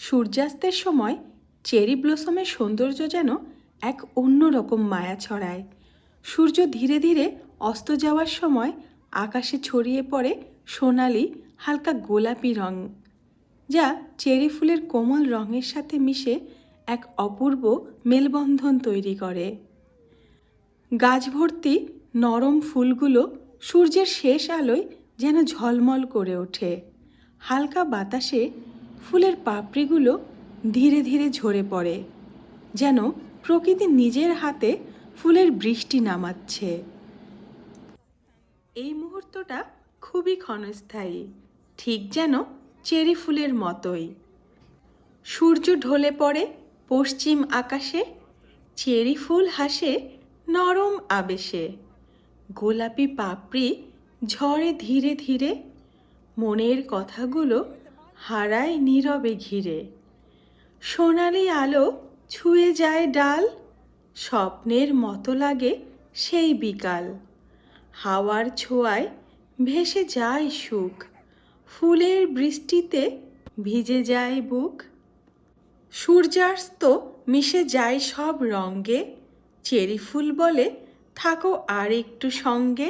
সূর্যাস্তের সময় চেরি ব্লসমের সৌন্দর্য যেন এক অন্যরকম মায়া ছড়ায়। সূর্য ধীরে ধীরে অস্ত যাওয়ার সময় আকাশে ছড়িয়ে পড়ে সোনালি হালকা গোলাপি রং, যা চেরি ফুলের কোমল রঙের সাথে মিশে এক অপূর্ব মেলবন্ধন তৈরি করে। গাছ ভর্তি নরম ফুলগুলো সূর্যের শেষ আলোয় যেন ঝলমল করে ওঠে। হালকা বাতাসে ফুলের পাপড়িগুলো ধীরে ধীরে ঝরে পড়ে, যেন প্রকৃতি নিজের হাতে ফুলের বৃষ্টি নামাচ্ছে। এই মুহূর্তটা খুবই ক্ষণস্থায়ী, ঠিক যেন চেরি ফুলের মতোই। সূর্য ঢলে পড়ে পশ্চিম আকাশে, চেরি ফুল হাসে নরম আবেশে। গোলাপি পাপড়ি ঝরে ধীরে ধীরে, মনের কথাগুলো হারায় নীরবে ঘিরে। সোনালি আলো ছুঁয়ে যায় ডাল, স্বপ্নের মতো লাগে সেই বিকাল। হাওয়ার ছোঁয়ায় ভেসে যায় সুখ, ফুলের বৃষ্টিতে ভিজে যায় বুক। সূর্যাস্ত মিশে যায় সব রঙ্গে, চেরি ফুল বলে থাকো আর একটু সঙ্গে।